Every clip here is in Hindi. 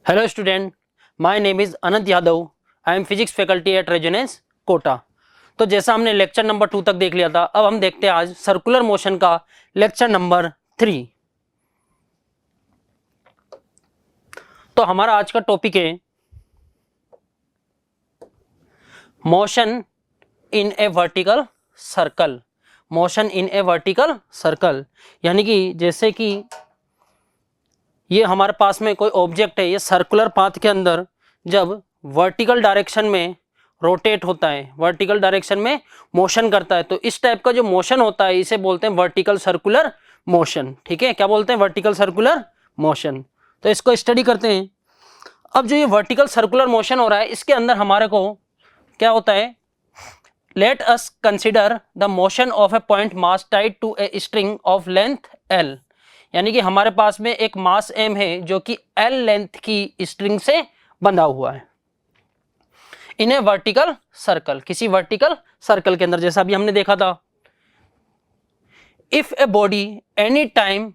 Hello student, my name is Anant Yadav. I am physics faculty at Resonance Kota. तो जैसा हमने लेक्चर नंबर 2 तक देख लिया था, अब हम देखते हैं आज सर्कुलर मोशन का लेक्चर नंबर 3। तो हमारा आज का टॉपिक है motion in A vertical circle. Motion in A vertical circle यानी कि जैसे कि ये हमारे पास में कोई ऑब्जेक्ट है, ये सर्कुलर पाथ के अंदर जब वर्टिकल डायरेक्शन में रोटेट होता है, वर्टिकल डायरेक्शन में मोशन करता है, तो इस टाइप का जो मोशन होता है इसे बोलते हैं वर्टिकल सर्कुलर मोशन। ठीक है, क्या बोलते हैं? Vertical circular motion. तो इसको स्टडी करते हैं। अब जो ये वर्टिकल सर्कुलर मोशन हो रहा है, इसके अंदर हमारे को क्या होता है? Let us consider the motion of a point mass tied to a string of length L. यानी कि हमारे पास में एक मास m है जो कि L लेंथ की स्ट्रिंग से बंधा हुआ है इन ए वर्टिकल सर्कल, किसी वर्टिकल सर्कल के अंदर। जैसा अभी हमने देखा था, if a body any time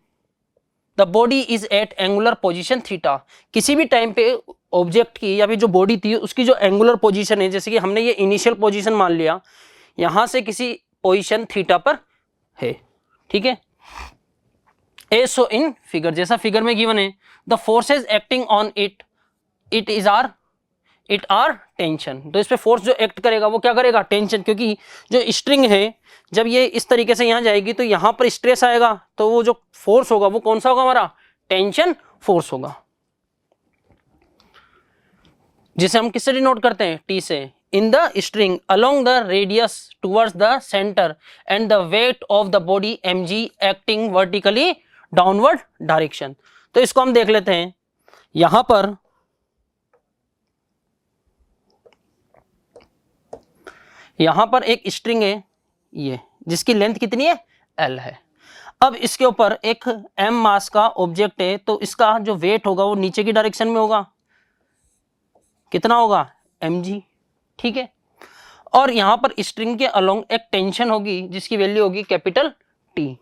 the body is at angular position theta, किसी भी टाइम पे ऑब्जेक्ट की या फिर जो बॉडी थी उसकी जो एंगुलर पोजीशन है, जैसे कि हमने ये इनिशियल पोजीशन मान लिया, यहां से किसी पोजीशन थीटा पर है। ठीक है, ए सो इन फिगर, जैसा फिगर में गिवन है, the forces acting on it are tension. तो इस पे फोर्स जो एक्ट करेगा वो क्या करेगा? टेंशन। क्योंकि जो स्ट्रिंग है जब ये इस तरीके से यहां जाएगी तो यहां पर स्ट्रेस आएगा, तो वो जो फोर्स होगा वो कौन सा होगा? हमारा टेंशन फोर्स होगा, जिसे हम किससे डिनोट करते हैं? टी से। In the string along the radius towards the centre and the weight of the body mg acting vertically downward direction. तो इसको हम देख लेते हैं। यहां पर एक स्ट्रिंग है ये, जिसकी लेंथ कितनी है? L है। अब इसके ऊपर एक m मास का ऑब्जेक्ट है, तो इसका जो वेट होगा वो नीचे की डायरेक्शन में होगा। कितना होगा? mg। ठीक है, और यहां पर स्ट्रिंग के अलोंग एक टेंशन होगी जिसकी वैल्यू होगी कैपिटल T।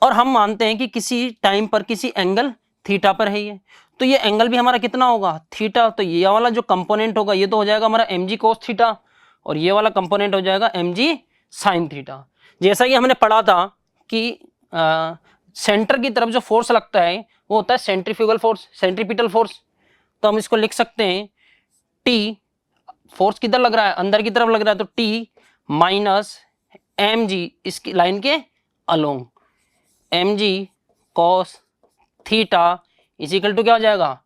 और हम मानते हैं कि किसी टाइम पर किसी एंगल थीटा पर है ये, तो ये एंगल भी हमारा कितना होगा? थीटा। तो ये वाला जो कंपोनेंट होगा ये तो हो जाएगा हमारा mg cos थीटा, और ये वाला कंपोनेंट हो जाएगा mg sin थीटा। जैसा कि हमने पढ़ा था कि सेंटर की तरफ जो फोर्स लगता है वो होता है सेंट्रीफ्यूगल फोर्स, सेंट्रीपिटल फोर्स। तो हम इसको लिख सकते हैं T, फोर्स किधर लग रहा है? अंदर की तरफ लग रहा है, तो T माइनस mg इसकी लाइन के along mg cos theta is equal to क्या हो जाएगा?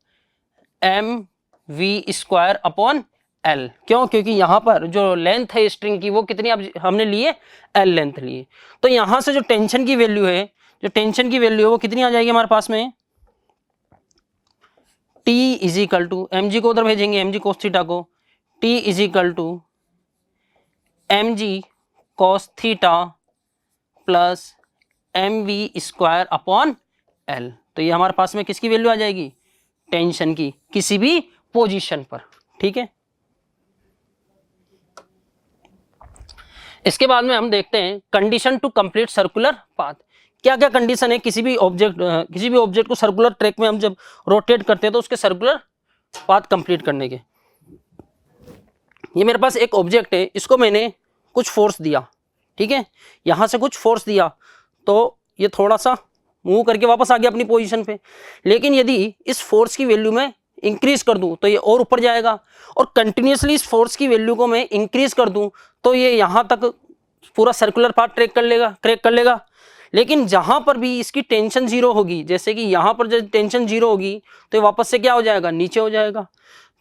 mv square upon L। क्यों? क्योंकि यहां पर जो लेंथ है स्ट्रिंग की वो कितनी अब हमने लिए? L लेंथ लिए। तो यहां से जो टेंशन की वैल्यू है, वो कितनी आ जाएगी हमारे पास में? T is equal to mg को उधर भेजेंगे, mg cos थीटा को, T is equal to mg cos theta plus mv square upon L। तो ये हमारे पास में किसकी वैल्यू आ जाएगी? टेंशन की, किसी भी पोजीशन पर। ठीक है, इसके बाद में हम देखते हैं condition to complete circular path. क्या क्या कंडीशन है किसी भी ऑब्जेक्ट को सर्कुलर ट्रैक में हम जब रोटेट करते हैं तो उसके सर्कुलर पाथ कंप्लीट करने के। ये मेरे पास एक ऑब्जेक्ट है, इसको मैंने कुछ फोर्स दिया। ठीक है, यहां से कुछ फोर्स दिया तो ये थोड़ा सा मूव करके वापस आ गया अपनी पोजीशन पे। लेकिन यदि इस फोर्स की वैल्यू में इंक्रीज कर दूं तो ये और ऊपर जाएगा, और कंटिन्यूसली इस फोर्स की वैल्यू को मैं इंक्रीज कर दूं तो ये यहां तक पूरा सर्कुलर पाथ क्रैक कर लेगा। लेकिन जहां पर भी इसकी टेंशन जीरो होगी, जैसे कि यहां पर जब टेंशन जीरो होगी तो ये वापस से क्या हो जाएगा? नीचे हो जाएगा।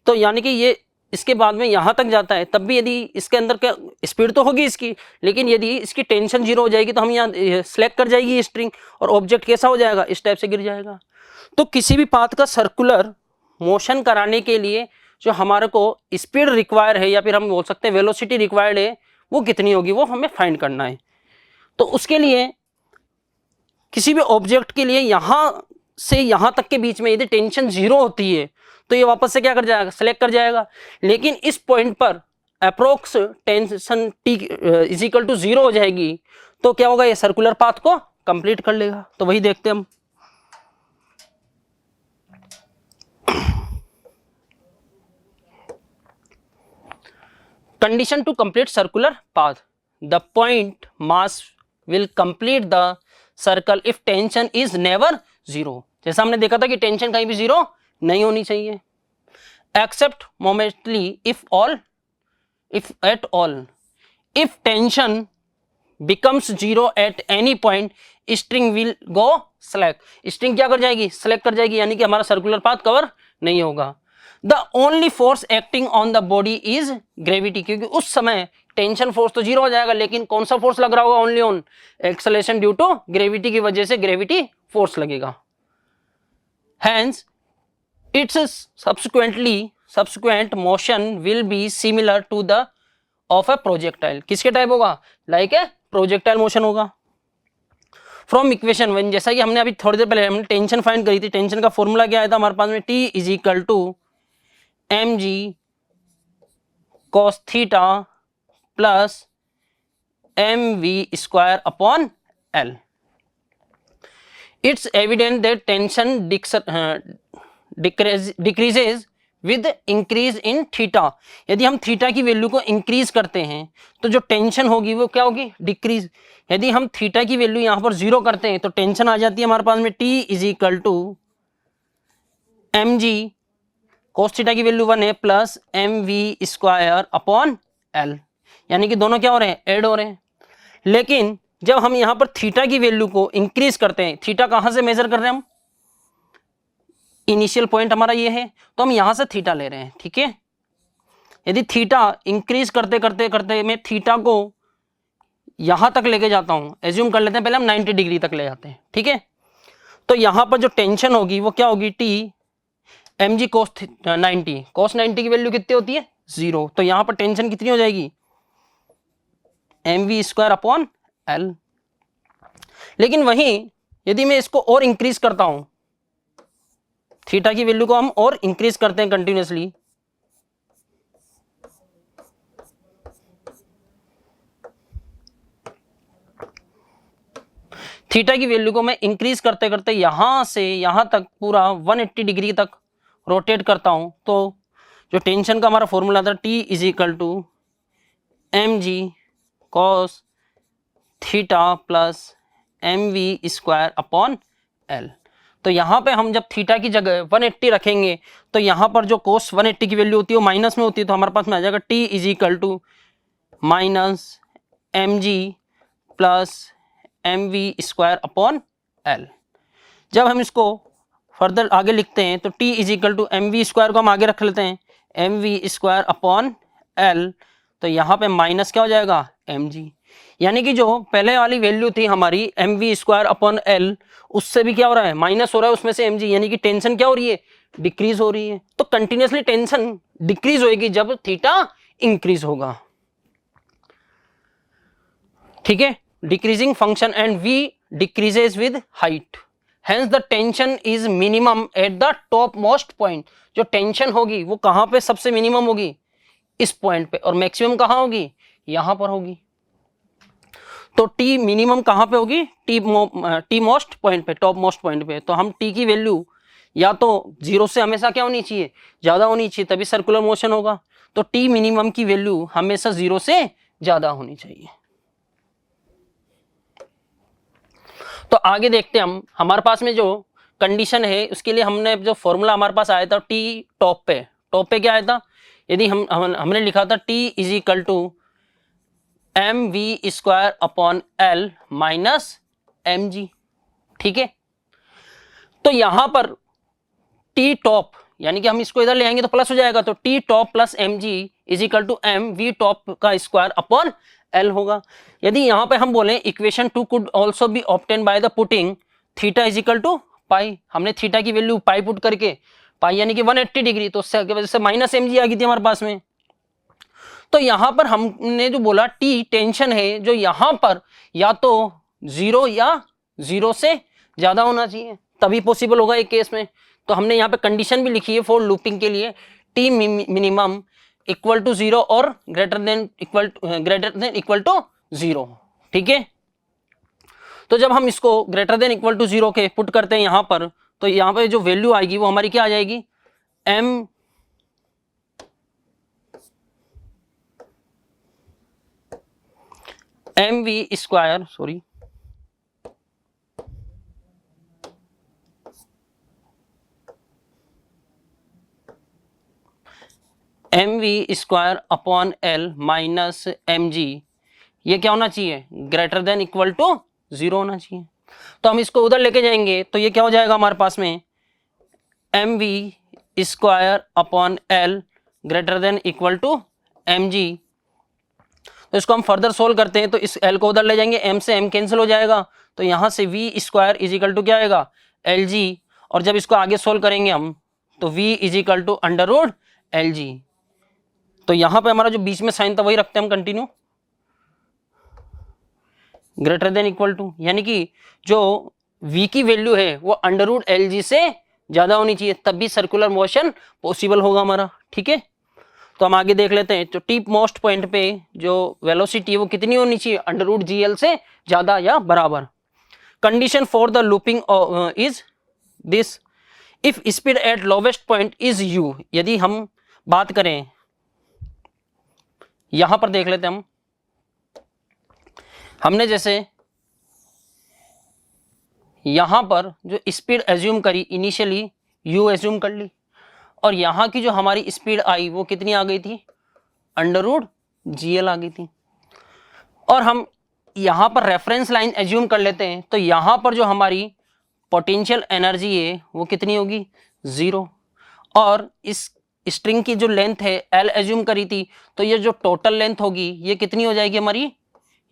तो यानी कि ये इसके बाद में यहां तक जाता है, तब भी यदि इसके अंदर क्या स्पीड तो होगी इसकी, लेकिन यदि इसकी टेंशन जीरो हो जाएगी तो हम यहाँ स्लैक कर जाएगी ये स्ट्रिंग, और ऑब्जेक्ट कैसा हो जाएगा? इस टाइप से गिर जाएगा। तो किसी भी पाथ का सर्कुलर मोशन कराने के लिए जो हमारे को स्पीड रिक्वायर है, या फिर हम बोल सकते हैं वेलोसिटी रिक्वायर्ड है, वो कितनी होगी वो हमें फाइंड करना है। तो उसके लिए किसी भी ऑब्जेक्ट के लिए यहां से यहां तक के बीच में यदि टेंशन जीरो होती है तो ये वापस से क्या कर जाएगा? सेलेक्ट कर जाएगा। लेकिन इस पॉइंट पर approx tension T is equal to zero हो जाएगी तो क्या होगा? ये सर्कुलर पाथ को कंप्लीट कर लेगा। तो वही देखते हैं हम। condition to complete circular path, the point mass will complete the circle if tension is never zero. जैसा हमने देखा था कि टेंशन कहीं भी जीरो नहीं होनी चाहिए, except momently if at all. If tension becomes zero at any point, string will go slack. String क्या कर जाएगी, स्लैक कर जाएगी, यानी कि हमारा सर्कुलर पाथ कवर नहीं होगा. The only force acting on the body is gravity, क्योंकि उस समय टेंशन फोर्स तो जीरो हो जाएगा, लेकिन कौन सा फोर्स लग रहा होगा, only on acceleration due to gravity की वजह से ग्रेविटी फोर्स लगेगा. Hence its subsequent motion will be similar to the of a projectile. किसके टाइप होगा, लाइक ए प्रोजेक्टाइल मोशन होगा. फ्रॉम इक्वेशन 1, जैसा कि हमने अभी थोड़ी देर पहले हमने टेंशन फाइंड करी थी, टेंशन का फॉर्मूला क्या आया था हमारे पास में, T is equal to mg cos theta plus mv square upon L. It's evident that tension decreases with increase in theta. यदि हम थीटा की वैल्यू को इंक्रीज करते हैं तो जो टेंशन होगी वो क्या होगी, डिक्रीज. यदि हम थीटा की वैल्यू यहां पर जीरो करते हैं तो टेंशन आ जाती है हमारे पास में T is equal to mg cos theta की वैल्यू 1 है plus mv square upon L, यानी कि दोनों क्या हो रहे हैं, ऐड हो रहे हैं. लेकिन जब हम यहां पर थीटा की वैल्यू को इंक्रीज करते हैं, थीटा कहां से मेजर कर रहे हैं हम, इनिशियल पॉइंट हमारा ये है, तो हम यहां से थीटा ले रहे हैं. ठीक है, यदि थीटा इंक्रीज करते करते करते मैं थीटा को यहां तक लेके जाता हूं, एज्यूम कर लेते हैं पहले हम 90 डिग्री तक ले जाते हैं. ठीक है, तो यहां पर जो टेंशन होगी वो क्या होगी, T mg cos 90 की वैल्यू कितनी होती है, जीरो. तो यहां पर टेंशन कितनी हो जाएगी, mv स्क्वायर अपॉन L. लेकिन वहीं यदि मैं इसको और इंक्रीज करता हूं, थीटा की वैल्यू को हम और इंक्रीज करते हैं कंटिन्यूअसली, थीटा की वैल्यू को मैं इंक्रीज करते करते यहां से यहां तक पूरा 180 डिग्री तक रोटेट करता हूं, तो जो टेंशन का हमारा फॉर्मूला था T is equal to mg cos theta plus mv square upon L. तो यहां पे हम जब थीटा की जगह 180 रखेंगे तो यहां पर जो cos 180 की वैल्यू होती है वो माइनस में होती है, तो हमारे पास में आ जाएगा T is equal to minus mg plus mv square upon L. जब हम इसको फर्दर आगे लिखते हैं तो T is equal to mv square को हम आगे रख लेते हैं, mv स्क्वायर अपॉन L. तो यहाँ पे माइनस क्या हो जाएगा, mg, यानी कि जो पहले वाली वैल्यू थी हमारी mv स्क्वायर अपॉन L, उससे भी क्या हो रहा है, माइनस हो रहा है उसमें से mg, यानी कि टेंशन क्या हो रही है, डिक्रीज हो रही है. तो कंटिन्यूअसली टेंशन डिक्रीज होगी जब थीटा इंक्रीज होगा. ठीक है, decreasing function and v decreases with height, hence the tension is minimum at the top most point. जो टेंशन होगी वो कहां पे सबसे मिनिमम होगी, इस पॉइंट पे, और मैक्सिमम कहां होगी, यहां पर होगी. तो T मिनिमम कहां पे होगी, टी मोस्ट पॉइंट पे, टॉप मोस्ट पॉइंट पे. तो हम T की वैल्यू या तो जीरो से हमेशा क्या होनी चाहिए, ज्यादा होनी चाहिए, तभी सर्कुलर मोशन होगा. तो T मिनिमम की वैल्यू हमेशा जीरो से ज्यादा होनी चाहिए. तो आगे देखते हैं हम, हमारे पास में जो कंडीशन है उसके लिए हमने जो फॉर्मूला हमारे पास आया था T टॉप पे क्या आया था, यदि हमने लिखा था T is equal to mv square upon L minus mg. ठीक है, तो यहां पर T टॉप, यानी कि हम इसको इधर ले आएंगे तो प्लस हो जाएगा, तो T top plus mg is equal to mv top का स्क्वायर अपॉन L होगा. यदि यहां पे हम बोले equation 2 could also be obtain by the putting theta is equal to pi, हमने थीटा की वैल्यू पाई पुट करके, पाई यानी कि 180 डिग्री, तो उससे वजह से माइनस mg आ गई थी हमारे पास में. तो यहां पर हमने जो बोला T टेंशन है जो यहां पर या तो जीरो या जीरो से ज्यादा होना चाहिए, तभी पॉसिबल होगा एक केस में. तो हमने यहाँ पे कंडीशन भी लिखी है फॉर लूपिंग के लिए, T minimum equal to zero और greater than equal to zero. ठीक है, तो जब हम इसको greater than equal to zero के पुट करते हैं यहां पर, तो यहां पे जो वैल्यू आएगी वो हमारी क्या आ जाएगी, m M V square sorry M V square upon L minus M G, ये क्या होना चाहिए, ग्रेटर देन इक्वल टू 0 होना चाहिए। तो हम इसको उधर लेके जाएंगे तो ये क्या हो जाएगा हमारे पास में, M V square upon L greater than equal to M G. तो इसको हम फर्दर सोल्व करते हैं तो इस एल को उधर ले जाएंगे, एम से एम कैंसिल हो जाएगा, तो यहां से V square is equal to क्या आएगा, एल जी। और जब इसको आगे सोल्व करेंगे हम तो v is equal to under root L G. तो यहां पे हमारा जो बीच में साइन था वही रखते हैं हम continue, greater than equal to, यानी कि जो v की वैल्यू है वो अंडर रूट एल जी से ज्यादा होनी चाहिए, तभी सर्कुलर मोशन पॉसिबल होगा हमारा। ठीक है, तो हम आगे देख लेते हैं। तो टिप मोस्ट पॉइंट पे जो वेलोसिटी है वो कितनी होनी चाहिए, अंडर रूट जी एल से ज्यादा या बराबर। Condition for the looping is this, if speed at lowest point is you. यदि हम बात करें, यहां पर देख लेते हैं हमने जैसे यहां पर जो स्पीड एज्यूम करी इनिशियली यू एज्यूम कर ली, और यहां की जो हमारी स्पीड आई वो कितनी आ गई थी, अंडर रूट जी एल आ गई थी। और हम यहां पर रेफरेंस लाइन एज्यूम कर लेते हैं, तो यहां पर जो हमारी पोटेंशियल एनर्जी है वो कितनी होगी, 0। और इस स्ट्रिंग की जो लेंथ है एल एज्यूम करी थी, तो ये जो टोटल लेंथ होगी ये कितनी हो जाएगी हमारी,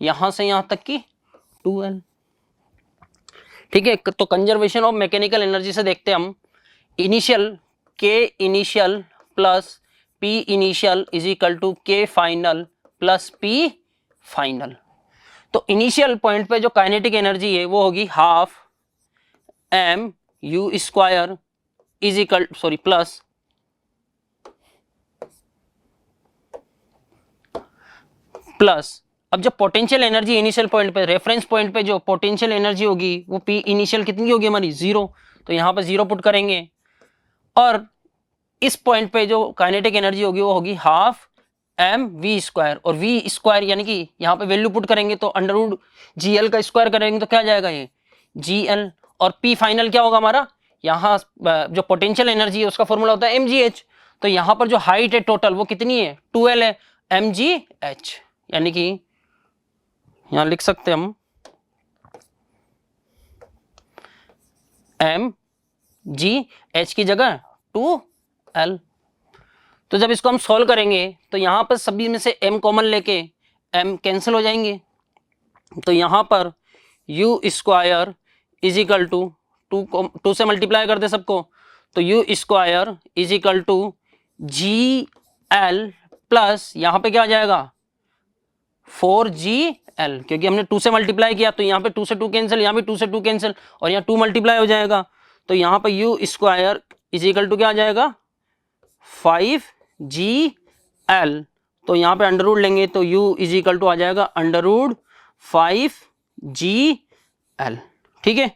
यहां से यहां तक की 2L। ठीक है, तो कंजर्वेशन ऑफ मैकेनिकल एनर्जी से देखते हैं हम, initial K initial plus P initial is equal to K final plus P final. तो इनिशियल पॉइंट पे जो काइनेटिक एनर्जी है वो होगी half M U square is equal sorry plus अब जब पोटेंशियल एनर्जी इनिशियल पॉइंट पे रेफरेंस पॉइंट पे जो पोटेंशियल एनर्जी होगी वो पी इनिशियल कितनी होगी हमारी, 0। तो यहां पर 0 पुट करेंगे, और इस पॉइंट पे जो काइनेटिक एनर्जी होगी वो होगी हाफ एम वी स्क्वायर, और वी स्क्वायर यानी कि यहाँ पे वैल्यू पुट करेंगे तो अंडर रूट जी एल का स्क्वायर करेंगे तो क्या जाएगा ये जी एल, और पी फाइनल क्या होगा हमारा, यहाँ जो पोटेंशियल एनर्जी है उसका फॉर्मूला होता है एम जी एच। तो यहाँ पर जो हाइट है टोटल वो कितनी है, 2L है, एम जी एच, यानी कि यहाँ लिख सकते हैं हम एम जी एच की जगह 2L। तो जब इसको हम सॉल्व करेंगे तो यहां पर सभी में से m कॉमन लेके m कैंसिल हो जाएंगे, तो यहां पर u square is equal to 2 से मल्टीप्लाई कर दे सबको, तो u square is equal to G L plus यहां पे क्या आ जाएगा 4GL, क्योंकि हमने 2 से मल्टीप्लाई किया तो यहाँ पे 2 से 2 कैंसिल, यहाँ पे 2 से 2 कैंसिल, और यहाँ 2 मल्टीप्लाई हो जाएगा, तो यहाँ पे u square is equal to क्या आ जाएगा 5GL। तो यहाँ पे अंडर रूट लेंगे तो u इज इक्वल टू आ जाएगा अंडर रूट 5GL। ठीक है,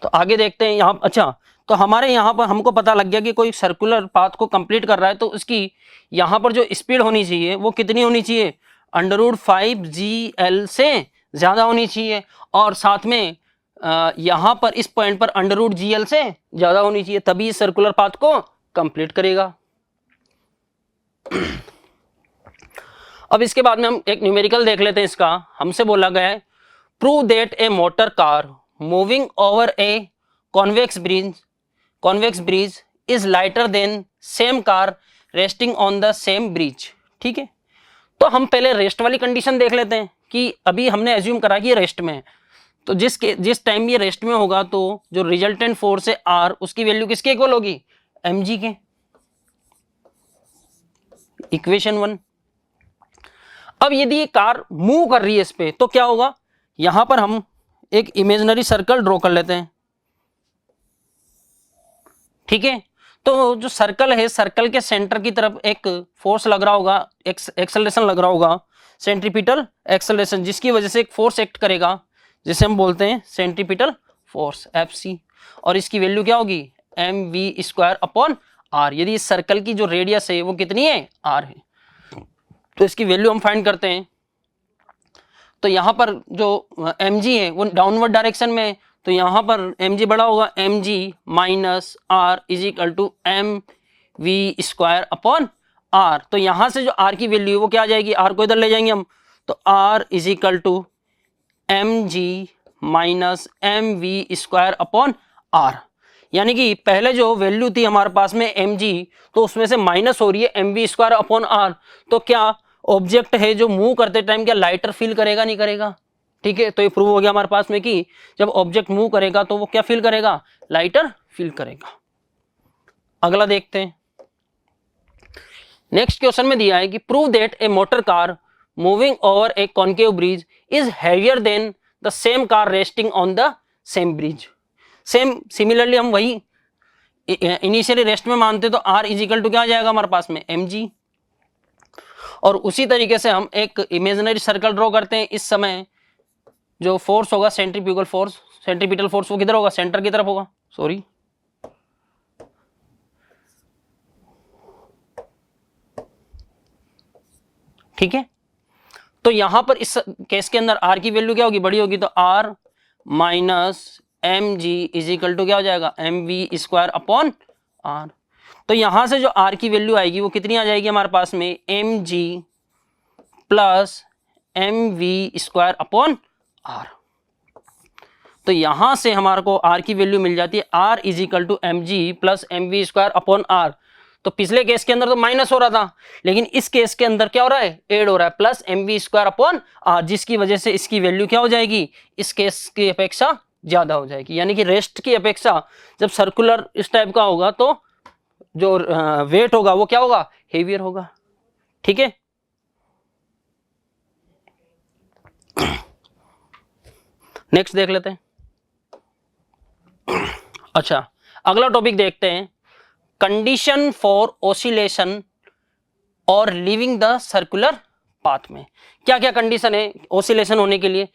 तो आगे देखते हैं यहाँ। अच्छा, तो हमारे यहाँ पर हमको पता लग गया कि कोई सर्कुलर पाथ को कंप्लीट कर रहा है तो उसकी यहाँ पर जो स्पीड होनी चाहिए वो कितनी होनी चाहिए, अंडर रूट 5GL से ज़्यादा होनी चाहिए, और साथ में यहाँ पर इस पॉइंट पर अंडर रूट GL से ज़्यादा होनी चाहिए, तभी इस सर्कुलर पाथ को कंप्लीट करेगा। अब इसके बाद में हम एक न्यूमेरिकल देख लेते हैं इसका। हमसे बोला गया है prove that A motor car moving over a convex bridge is lighter than same car resting on the same bridge. ठीक है, तो हम पहले रेस्ट वाली कंडीशन देख लेते हैं कि अभी हमने एज्यूम करा कि ये रेस्ट में है, तो जिस टाइम ये रेस्ट में होगा तो जो रिजल्टेंट फोर्स है आर उसकी वैल्यू किसके इक्वल होगी, mg के। इक्वेशन 1। अब यदि ये कार मूव कर रही है इस पे तो क्या होगा, यहां पर हम एक इमेजिनरी सर्कल ड्रॉ कर लेते हैं। ठीक है, तो जो सर्कल है सर्कल के सेंटर की तरफ एक फोर्स लग रहा होगा, एक्सेलरेशन लग रहा होगा, सेंट्रीपिटल एक्सेलरेशन, जिसकी वजह से एक फोर्स एक्ट करेगा जिसे हम बोलते हैं सेंट्रीपिटल फोर्स Fc, और इसकी वैल्यू क्या होगी mv स्क्वायर अपॉन r। यदि इस सर्कल की जो रेडियस है वो कितनी है, r है। तो इसकी वैल्यू हम फाइंड करते हैं। तो यहाँ पर जो mg है वो डाउनवर्ड डायरेक्शन में है, तो यहाँ पर mg बड़ा होगा, mg minus R is equal to M V square upon R. तो यहाँ से जो r की वैल्यू है वो क्या आ जाएगी, r को इधर ले जाएंगे हम, तो r is equal to M G minus M V square upon R. यानी कि पहले जो वैल्यू थी हमारे पास में mg, तो उसमें से माइनस हो रही है M V square upon R. तो क्या ऑब्जेक्ट है जो मूव करते टाइम क्या लाइटर फील करेगा, नहीं करेगा? ठीक है, तो ये प्रूव हो गया हमारे पास में कि जब ऑब्जेक्ट मूव करेगा तो वो क्या फील करेगा, लाइटर फील करेगा। अगला देखते हैं। नेक्स्ट क्वेश्चन में दिया है कि prove that A motor car moving over a concave bridge is heavier than the same car resting on the same bridge. Same similarly हम वही इनिशियली रेस्ट में मानते, तो आर इज इक्वल टू क्या आ जाएगा हमारे पास में, mg। और उसी तरीके से हम एक इमेजिनरी सर्कल ड्रॉ करते हैं। इस समय जो फोर्स होगा सेंट्रीफ्यूगल फोर्स, सेंट्रीपिटल फोर्स, वो किधर होगा, सेंटर की तरफ होगा, सॉरी। ठीक है, तो यहां पर इस केस के अंदर आर की वैल्यू क्या होगी, बड़ी होगी, तो R minus M G is equal to क्या हो जाएगा, M V square upon R. तो यहां से जो आर की वैल्यू आएगी वो कितनी आ जाएगी हमारे पास में, M G plus M V square upon R. तो यहां से हमारे को आर की वैल्यू मिल जाती है R is equal to M G plus M V square upon R. तो पिछले केस के अंदर तो माइनस हो रहा था, लेकिन इस केस के अंदर क्या हो रहा है, ऐड हो रहा है, plus M V square upon R, जिसकी वजह से इसकी वैल्यू क्या हो जाएगी, इस केस की अपेक्षा ज्यादा हो जाएगी। यानी कि रेस्ट की अपेक्षा जब सर्कुलर इस टाइप का होगा तो जो वेट होगा वो क्या होगा, हेवियर होगा। ठीक है, नेक्स्ट देख लेते हैं। अच्छा, अगला टॉपिक देखते हैं, कंडीशन फॉर ऑसिलेशन और लिविंग द सर्कुलर पाथ में क्या क्या कंडीशन है ऑसिलेशन होने के लिए।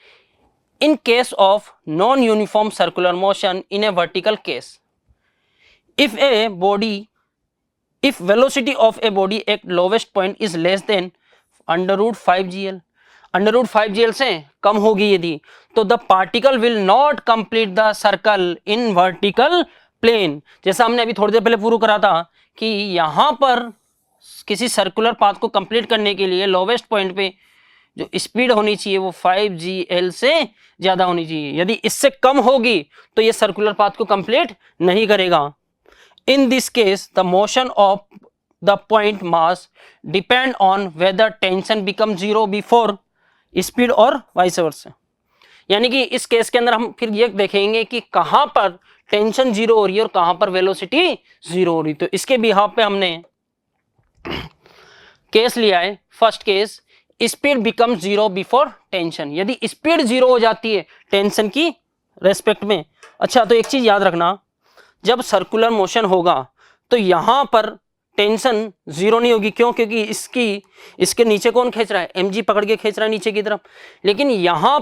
In case of non uniform circular motion in A vertical case, if a body, if velocity of a body at lowest point is less than under root 5 gl, under root 5 gl से कम होगी यदि, तो the particle will not complete the circle in vertical plane. जैसा हमने अभी थोड़ी देर पहले प्रूव करा था कि यहां पर किसी सर्कुलर पाथ को कंप्लीट करने के लिए लोवेस्ट पॉइंट पे जो स्पीड होनी चाहिए वो 5 gl से ज्यादा होनी चाहिए। यदि इससे कम होगी तो ये सर्कुलर पाथ को कंप्लीट नहीं करेगा। In this case, the motion of the point mass depend on whether tension becomes zero before speed और vice versa। यानी कि इस केस के अंदर हम फिर ये देखेंगे कि कहां पर टेंशन जीरो हो रही है और कहां पर वेलोसिटी जीरो हो रही है। तो इसके बिहाफ पे हमने केस लिया है, first case, speed become zero before tension. यदि स्पीड जीरो हो जाती है टेंशन की रेस्पेक्ट में। अच्छा, तो एक चीज याद रखना, जब सर्कुलर मोशन होगा तो यहां पर टेंशन जीरो नहीं होगी। क्यों? क्योंकि इसके नीचे कौन खींच रहा है, mg पकड़ के खींच रहा है नीचे की तरफ। लेकिन यहां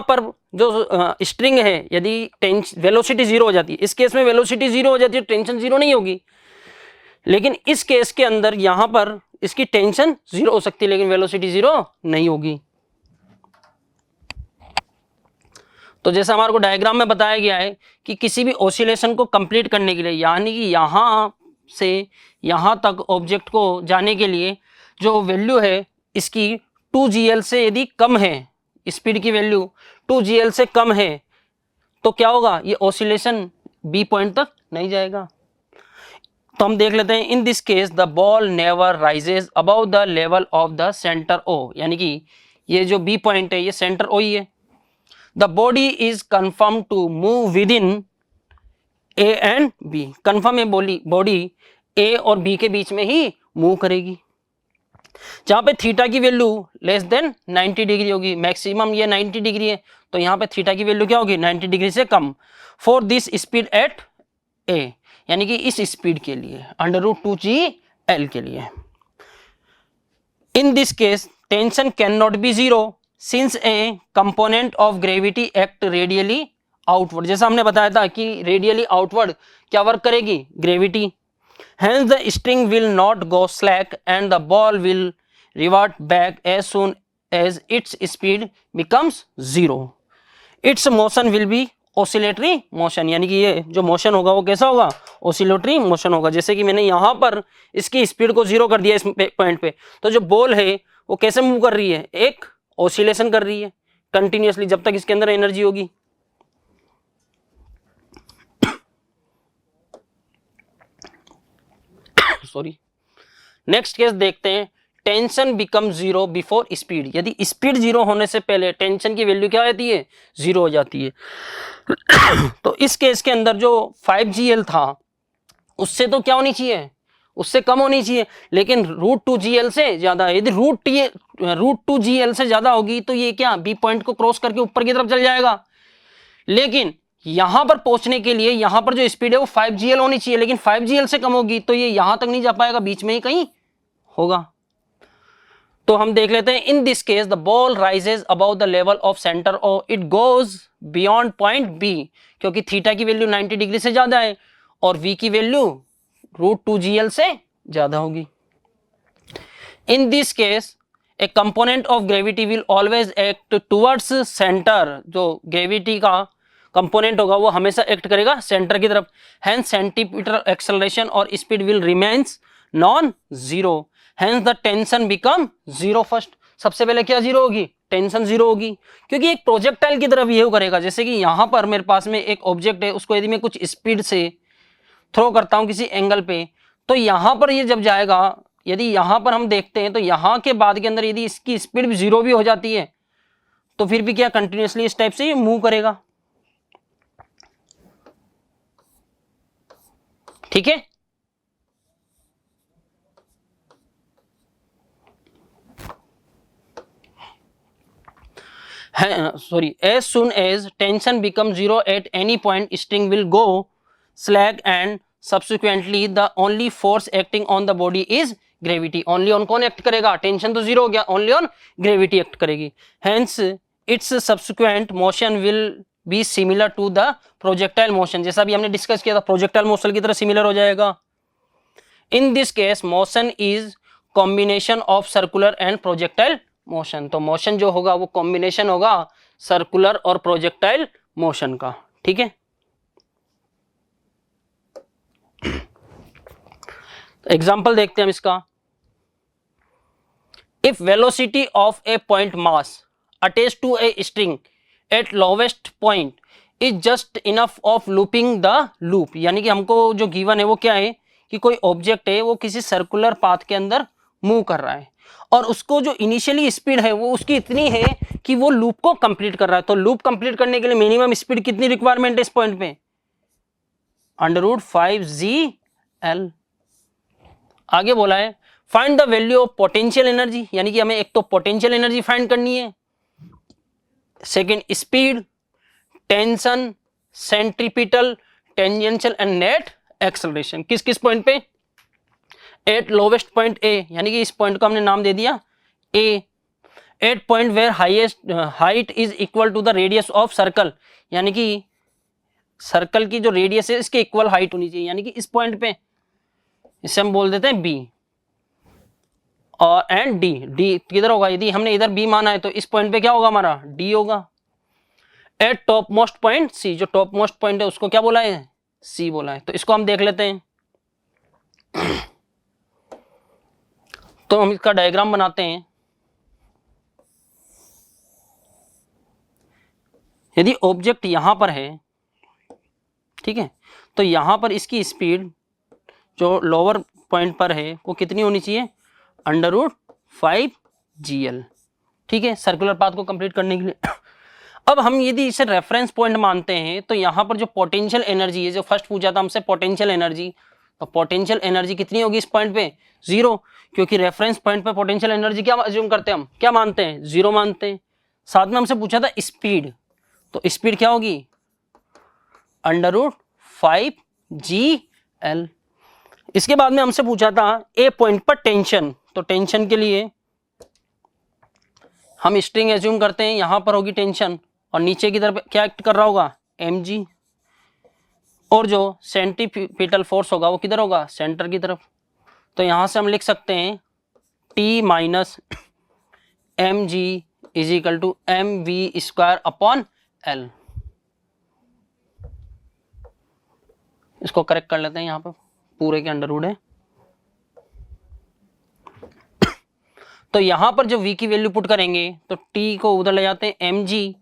पर जो स्ट्रिंग है, यदि वेलोसिटी जीरो हो जाती है, इस केस में वेलोसिटी जीरो हो जाती है, टेंशन जीरो नहीं होगी। लेकिन इस केस के अंदर यहां पर इसकी टेंशन जीरो हो सकती है लेकिन वेलोसिटी जीरो नहीं होगी। तो जैसा हमारे को डायग्राम में बताया गया है कि किसी भी ऑसिलेशन को कंप्लीट करने के लिए, यानी कि यहां से यहां तक ऑब्जेक्ट को जाने के लिए जो वैल्यू है इसकी 2 gl से यदि कम है, स्पीड की वैल्यू 2 gl से कम है, तो क्या होगा, ये ऑसिलेशन बी पॉइंट तक नहीं जाएगा। तो हम देख लेते हैं, in this case the ball never rises above the level of the centre O. यानी कि ये जो बी पॉइंट है ये सेंटर ओ ही है। The body is confirmed to move within A and B। Confirm है बॉडी A और B के बीच में ही मूव करेगी। जहां पे थीटा की वैल्यू लेस देन 90 डिग्री होगी, मैक्सिमम ये 90 डिग्री है, तो यहां पे थीटा की वैल्यू क्या होगी, 90 डिग्री से कम। For this speed at A, यानी कि इस स्पीड के लिए अंडर रूट 2gl के लिए। इन this case tension can not be zero since A component of gravity act radially outward. जैसा हमने बताया था कि रेडियली आउटवर्ड क्या वर्क करेगी, gravity. Hence the string will not go slack and the ball will revert back as soon as its speed becomes 0. Its motion will be oscillatory motion, यानी कि ये जो मोशन होगा वो कैसा होगा, oscillatory मोशन होगा। जैसे कि मैंने यहाँ पर इसकी स्पीड को 0 कर दिया इस पॉइंट पे, तो जो बॉल है वो कैसे मूव कर रही है, एक ऑसिलेशन कर रही है कंटिन्यूअसली जब तक इसके अंदर एनर्जी होगी। सॉरी। नेक्स्ट केस देखते हैं, टेंशन बिकम 0 बिफोर स्पीड। यदि स्पीड 0 होने से पहले टेंशन की वैल्यू क्या होती है, 0 हो जाती है। तो इस केस के अंदर जो 5GL था उससे तो क्या होनी चाहिए, उससे कम होनी चाहिए, लेकिन √2GL से ज्यादा है। यदि √2GL से ज्यादा होगी तो ये क्या बी पॉइंट को क्रॉस करके ऊपर की तरफ चल जाएगा। लेकिन यहां पर पहुंचने के लिए यहां पर जो स्पीड है वो 5GL होनी चाहिए, लेकिन 5GL से कम होगी तो ये यहां तक नहीं जा पाएगा, बीच में ही कहीं होगा। तो हम देख लेते हैं, in this case the ball rises about the level of centre और it goes beyond point B, क्योंकि थीटा की वैल्यू 90 डिग्री से ज्यादा है और v की वैल्यू √2GL से ज्यादा होगी। इन this case A component of gravity will always act towards centre. जो ग्रेविटी का कंपोनेंट होगा वो हमेशा एक्ट करेगा सेंटर की तरफ। हेंस सेंटीपिटल एक्सेलरेशन और speed will remains non zero, hence the tension become 0 first. सबसे पहले क्या 0 होगी, टेंशन 0 होगी, क्योंकि एक प्रोजेक्टाइल की तरफ बिहेव करेगा। जैसे कि यहां पर मेरे पास में एक ऑब्जेक्ट है, उसको यदि मैं कुछ स्पीड से थ्रो करता हूं किसी एंगल पे, तो यहां पर ये जब जाएगा, यदि यहां पर हम देखते हैं तो यहां के बाद के अंदर यदि इसकी स्पीड भी 0 भी हो जाती है तो फिर भी क्या कंटिन्यूअसली इस टाइप से ये मूव करेगा। ठीक है, sorry, as soon as tension becomes 0 at any point, string will go slack and subsequently the only force acting on the body is gravity. Only on कौन एक्ट करेगा, टेंशन तो 0 हो गया, only on gravity एक्ट करेगी। Hence its subsequent motion will be similar to the projectile motion। जैसा भी हमने डिस्कस किया था, प्रोजेक्टाइल मोशन की तरह सिमिलर हो जाएगा। In this case motion is combination of circular and projectile motion. तो मोशन जो होगा वो कॉम्बिनेशन होगा सर्कुलर और प्रोजेक्टाइल मोशन का। ठीक है, एग्जाम्पल देखते हैं हम इसका। If velocity of a point mass attached to a string at lowest point is just enough of looping the loop, यानी कि हमको जो गिवन है वो क्या है कि कोई ऑब्जेक्ट है वो किसी सर्कुलर पाथ के अंदर मूव कर रहा है और उसको जो इनिशियली स्पीड है वो उसकी इतनी है कि वो लूप को कंप्लीट कर रहा है। तो लूप कंप्लीट करने के लिए मिनिमम स्पीड कितनी रिक्वायरमेंट है इस पॉइंट पे, √5GL। आगे बोला है find the value of potential energy, यानी कि हमें एक तो पोटेंशियल एनर्जी फाइंड करनी है, second speed, tension, centripetal, tangential and net acceleration. किस किस पॉइंट पे, एट लोवेस्ट पॉइंट ए, यानी कि इस पॉइंट को हमने नाम दे दिया A. At point where highest height is equal to the radius of circle, यानी कि सर्कल की जो रेडियस है इसके इक्वल हाइट होनी चाहिए, यानी कि इस पॉइंट पे, इसे हम बोल देते हैं बी। और एंड डी, डी किधर होगा, यदि हमने इधर बी माना है तो इस पॉइंट पे क्या होगा हमारा, डी होगा। At top most point C, जो टॉप मोस्ट पॉइंट है उसको क्या बोला है, सी बोला है। तो इसको हम देख लेते हैं। तो हम इसका डायग्राम बनाते हैं। यदि ऑब्जेक्ट यहां पर है, ठीक है, तो यहां पर इसकी स्पीड जो लोअर पॉइंट पर है वो कितनी होनी चाहिए, √5GL। ठीक है, सर्कुलर पाथ को कंप्लीट करने के लिए। अब हम यदि इसे रेफरेंस पॉइंट मानते हैं तो यहां पर जो पोटेंशियल एनर्जी है, जो फर्स्ट पूछा था हमसे पोटेंशियल एनर्जी, तो पोटेंशियल एनर्जी कितनी होगी इस पॉइंट पे, 0, क्योंकि रेफरेंस पॉइंट पे पोटेंशियल एनर्जी क्या अज्यूम करते हैं हम, क्या मानते हैं, 0 मानते हैं। साथ में हमसे पूछा था स्पीड, तो स्पीड क्या होगी, √5GL। इसके बाद में हमसे पूछा था ए पॉइंट पर टेंशन, तो टेंशन के लिए हम स्ट्रिंग एज्यूम करते हैं, यहां पर होगी टेंशन और नीचे की तरफ क्या एक्ट कर रहा होगा, mg, और जो सेंट्रीपिटल फोर्स होगा वो किधर होगा, सेंटर की तरफ। तो यहां से हम लिख सकते हैं T minus M G is equal to M V square upon L. इसको करेक्ट कर लेते हैं, यहाँ पर पूरे के अंडर रूट है। तो यहां पर जो v की वैल्यू पुट करेंगे तो t को उधर ले जाते हैं mg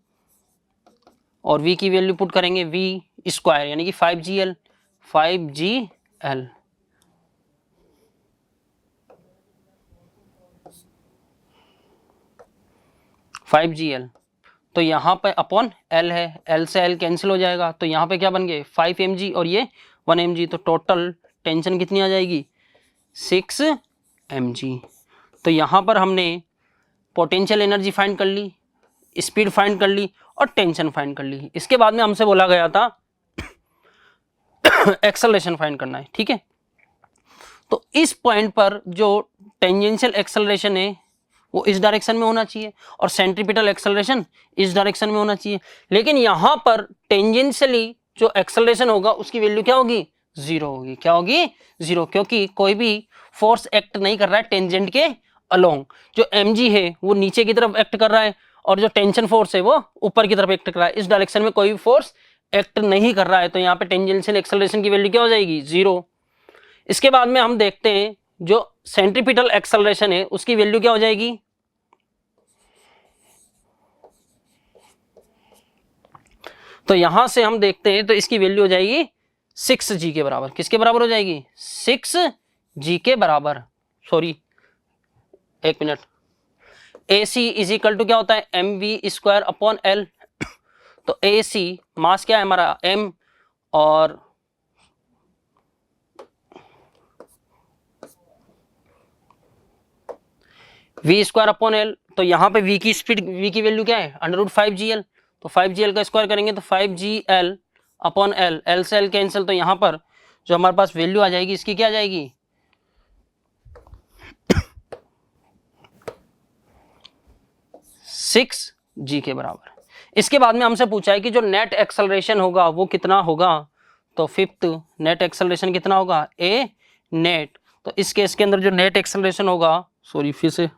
और v की वैल्यू पुट करेंगे v स्क्वायर यानी कि 5gl 5gl। तो यहाँ पे अपॉन l है, l से l कैंसिल हो जाएगा, तो यहाँ पे क्या बन गए 5 mg और ये 1 mg, तो टोटल टेंशन कितनी आ जाएगी 6 mg। तो यहाँ पर हमने पोटेंशियल एनर्जी फाइंड कर ली, स्पीड फाइंड कर ली और टेंशन फाइंड कर ली। इसके बाद में हमसे बोला गया था एक्सेलरेशन फाइंड करना है, ठीक है। तो इस पॉइंट पर जो टेंजेंशियल एक्सेलरेशन है वो इस डायरेक्शन में होना चाहिए और सेंट्रीपिटल एक्सेलरेशन इस डायरेक्शन में होना चाहिए, लेकिन यहाँ पर टेंजेंशियली जो एक्सेलरेशन होगा उसकी वैल्यू क्या होगी 0 होगी। क्या होगी 0, क्योंकि कोई भी फोर्स एक्ट नहीं कर रहा है टेंजेंट के अलोंग। जो mg है वो नीचे की तरफ एक्ट कर रहा है और जो टेंशन फोर्स है वो ऊपर की तरफ एक्ट कर रहा है। इस डायरेक्शन में कोई भी फोर्स एक्ट नहीं कर रहा है, तो यहाँ पे टेंजेंशियल एक्सेलरेशन की वैल्यू क्या हो जाएगी 0। इसके बाद में हम देखते हैं जो सेंट्रीपिटल एक्सेलरेशन है उसकी वैल्यू क्या हो जाएगी, तो यहां से हम देखते हैं तो इसकी वैल्यू हो जाएगी 6g के बराबर। किसके बराबर हो जाएगी 6g के बराबर, सॉरी एक minute, AC is equal to क्या होता है mv स्क्वायर अपॉन l। तो AC मास क्या है हमारा m और v स्क्वायर अपॉन l, तो यहाँ पे v की स्पीड v की वैल्यू क्या है √5gl, तो 5gl का स्क्वायर करेंगे तो 5gl अपॉन l, l से l कैंसिल, तो यहाँ पर जो हमारे पास वैल्यू आ जाएगी इसकी क्या आ जाएगी 6g के बराबर। इसके बाद में हमसे पूछा है कि जो नेट एक्सेलरेशन होगा वो कितना होगा, तो फिफ्थ नेट एक्सेलरेशन कितना होगा a नेट। तो इस केस के अंदर जो नेट एक्सेलरेशन होगा, सॉरी फिर से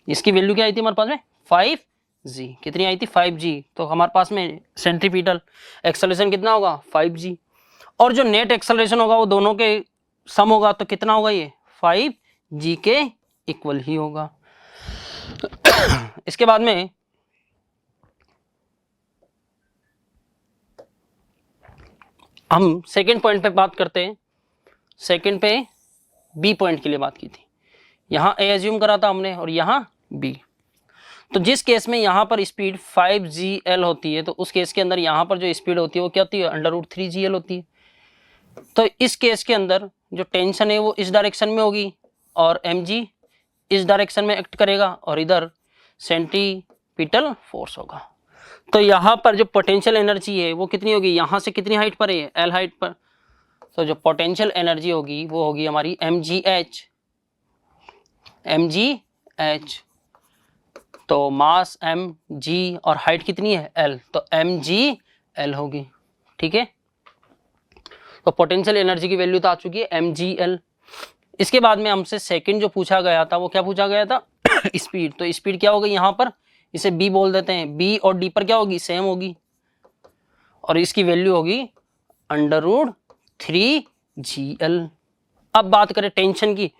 इसकी वैल्यू क्या आई थी हमारे पास में 5g, कितनी आई थी 5g, तो हमारे पास में सेंट्रीपिटल एक्सेलरेशन कितना होगा 5g और जो नेट एक्सेलरेशन होगा वो दोनों के सम होगा, तो कितना होगा ये 5g के इक्वल ही होगा। इसके बाद में हम सेकंड पॉइंट पे बात करते हैं। सेकंड पे बी पॉइंट के लिए बात की थी, यहाँ ए एज्यूम करा था हमने और यहाँ बी। तो जिस केस में यहाँ पर स्पीड 5gl होती है तो उस केस के अंदर यहाँ पर जो स्पीड होती है वो क्या होती है √3gl होती है। तो इस केस के अंदर जो टेंशन है वो इस डायरेक्शन में होगी और mg इस डायरेक्शन में एक्ट करेगा और इधर सेंट्रीपिटल फोर्स होगा। तो यहाँ पर जो पोटेंशियल एनर्जी है वो कितनी होगी, यहाँ से कितनी हाइट पर है l हाइट पर, तो जो पोटेंशियल एनर्जी होगी वो होगी हमारी mgh। तो मास mg और हाइट कितनी है l, तो mgl होगी, ठीक है। तो पोटेंशियल एनर्जी की वैल्यू तो आ चुकी है mgl। इसके बाद में हमसे सेकंड जो पूछा गया था वो क्या पूछा गया था स्पीड। तो स्पीड क्या होगी यहाँ पर, इसे b बोल देते हैं, b और d पर क्या होगी सेम होगी और इसकी वैल्यू होगी √3gl। अब बात करें टेंशन की,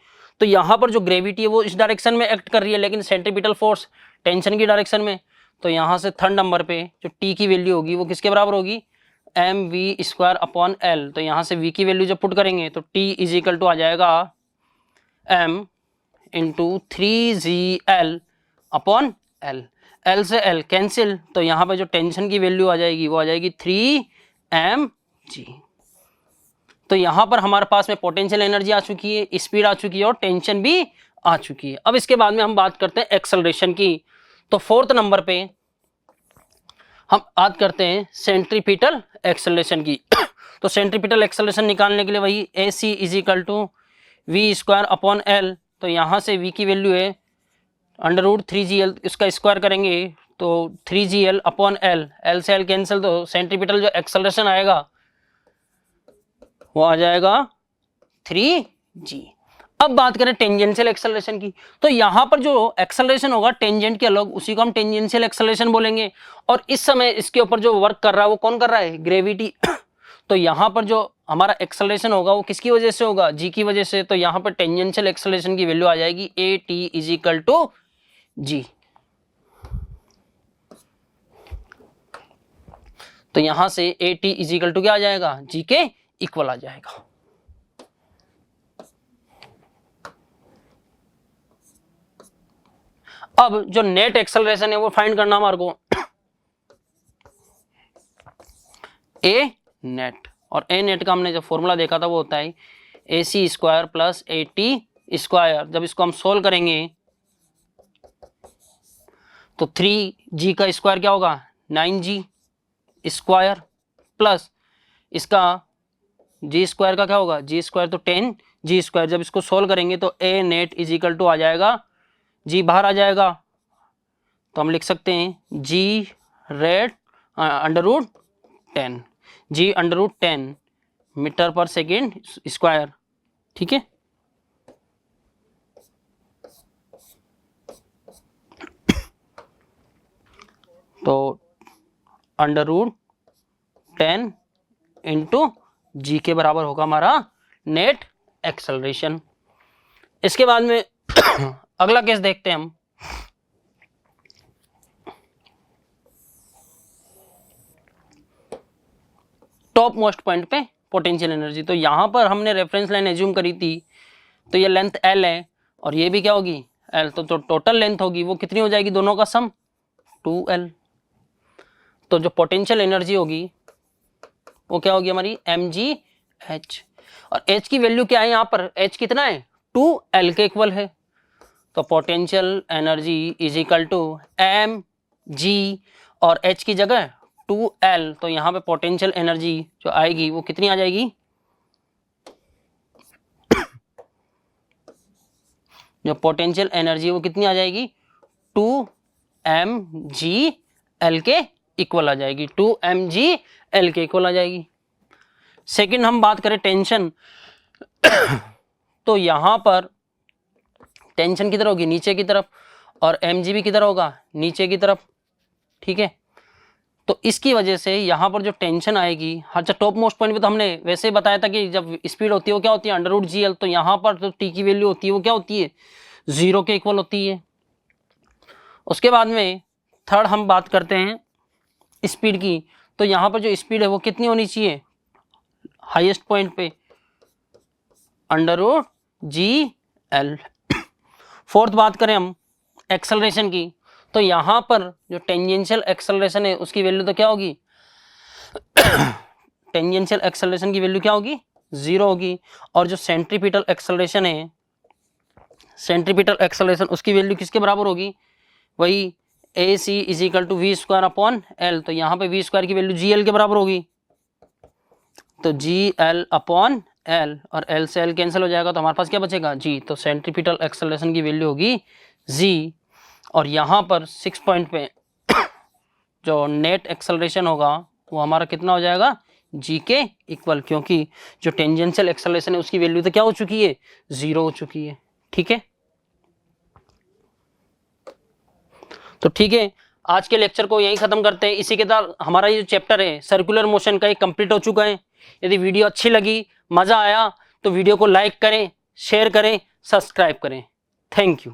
तो यहाँ पर जो ग्रेविटी है वो इस डायरेक्शन में एक्ट कर रही है लेकिन सेंट्रीपिटल फोर्स टेंशन की डायरेक्शन में। तो यहाँ से थर्ड नंबर पे जो t की वैल्यू होगी वो किसके बराबर होगी mv स्क्वायर अपॉन l। तो यहाँ से v की वैल्यू जब पुट करेंगे तो t इज इक्वल टू आ जाएगा m into 3gl upon l, l से l कैंसिल, तो यहाँ पे जो टेंशन की वैल्यू आ जाएगी वो आ जाएगी 3mg। तो यहाँ पर हमारे पास में पोटेंशियल एनर्जी आ चुकी है, स्पीड आ चुकी है और टेंशन भी आ चुकी है। अब इसके बाद में हम बात करते हैं एक्सेलरेशन की। तो फोर्थ नंबर पे हम बात करते हैं सेंट्रीपिटल एक्सेलरेशन की। तो सेंट्रीपिटल एक्सेलरेशन निकालने के लिए वही AC is equal to v square upon l। तो यहाँ से v की वैल्यू है √3gl, इसका स्क्वायर करेंगे तो 3gl अपॉन l, l से l कैंसिल, तो सेंट्रीपिटल जो एक्सेलरेशन आएगा वो आ जाएगा 3g। अब बात करें टेंजेंशियल एक्सेलरेशन की, तो यहां पर जो एक्सेलरेशन होगा टेंजेंट के अलग, उसी को हम टेंजेंशियल एक्सेलरेशन बोलेंगे। और इस समय इसके ऊपर जो वर्क कर रहा है वो कौन कर रहा है, ग्रेविटी। तो यहां पर जो हमारा एक्सेलरेशन होगा वो किसकी वजह से होगा, जी की वजह से। तो यहां पर टेंजेंशियल एक्सेलरेशन की वैल्यू आ जाएगी at इज इक्वल टू जी। तो यहां से at इज इक्वल टू क्या आ जाएगा, जी के इक्वल आ जाएगा। अब जो नेट एक्सेलरेशन है वो फाइंड करना हमारे को, ए नेट, और ए नेट का हमने जो फॉर्मूला देखा था वो होता है a c square plus a t square. जब इसको हम सोल्व करेंगे तो 3g का स्क्वायर क्या होगा, 9g स्क्वायर, प्लस इसका जी स्क्वायर का क्या होगा, जी स्क्वायर तो 10g स्क्वायर। जब इसको सोल्व करेंगे तो ए नेट इज इक्वल टू आ जाएगा, जी बाहर आ जाएगा, तो हम लिख सकते हैं जी रेट अंडर रूट 10, जी अंडर रूट 10 मीटर पर सेकेंड स्क्वायर। ठीक है, तो अंडर रूट 10 इंटू जी के बराबर होगा हमारा नेट एक्सेलरेशन। इसके बाद में अगला केस देखते हैं हम। टॉप मोस्ट पॉइंट पे पोटेंशियल एनर्जी, तो यहां पर हमने रेफरेंस लाइन एज्यूम करी थी, तो ये लेंथ L है और ये भी क्या होगी L, तो टोटल लेंथ होगी वो कितनी हो जाएगी, दोनों का सम 2L। तो जो पोटेंशियल एनर्जी होगी वो क्या होगी हमारी mgh, और h की वैल्यू क्या है यहाँ पर, h कितना है 2L के इक्वल है। तो potential energy is equal to mg और h की जगह 2L, तो यहाँ पे पोटेंशियल एनर्जी जो आएगी वो कितनी आ जाएगी, जो पोटेंशियल एनर्जी वो कितनी आ जाएगी 2mgl के इक्वल आ जाएगी, 2mgl के इक्वल आ जाएगी। सेकंड हम बात करें टेंशन, तो यहां पर टेंशन किधर होगी, नीचे की तरफ, और mg भी किधर होगा, नीचे की तरफ। ठीक है, तो इसकी वजह से यहाँ पर जो टेंशन आएगी, अच्छा टॉप मोस्ट पॉइंट पे तो हमने वैसे ही बताया था कि जब स्पीड होती है वो क्या होती है अंडर रूट जी एल, तो यहाँ पर जो टी की वैल्यू होती है वो क्या होती है 0 के इक्वल होती है। उसके बाद में थर्ड हम बात करते हैं स्पीड की, तो यहाँ पर जो स्पीड है वो कितनी होनी चाहिए हाईएस्ट पॉइंट पे under root G L. Fourth बात करें हम एक्सेलरेशन की, तो यहां पर जो टेंजेंशियल एक्सेलरेशन है उसकी वैल्यू तो क्या होगी टेंजेंशियल एक्सेलरेशन की वैल्यू क्या होगी 0 होगी, और जो सेंट्रीपिटल एक्सेलरेशन है, सेंट्रीपिटल एक्सेलरेशन उसकी वैल्यू किसके बराबर होगी, वही a c is equal to v square upon l. तो यहाँ पे वी स्क्वायर की वैल्यू जी एल के बराबर होगी, तो जी एल अपॉन एल, और एल से एल कैंसिल हो जाएगा तो हमारे पास क्या बचेगा जी। तो सेंट्रीपिटल एक्सेलरेशन की वैल्यू होगी जी, और यहाँ पर 6 पॉइंट पे जो नेट एक्सेलरेशन होगा वो हमारा कितना हो जाएगा जी के इक्वल, क्योंकि जो टेंजेंशियल एक्सेलरेशन है उसकी वैल्यू तो क्या हो चुकी है 0 हो चुकी है। ठीक है, तो ठीक है, आज के लेक्चर को यहीं खत्म करते हैं। इसी के साथ हमारा ये जो चैप्टर है सर्कुलर मोशन का ये कंप्लीट हो चुका है। यदि वीडियो अच्छी लगी, मजा आया, तो वीडियो को लाइक करें, शेयर करें, सब्सक्राइब करें। Thank you.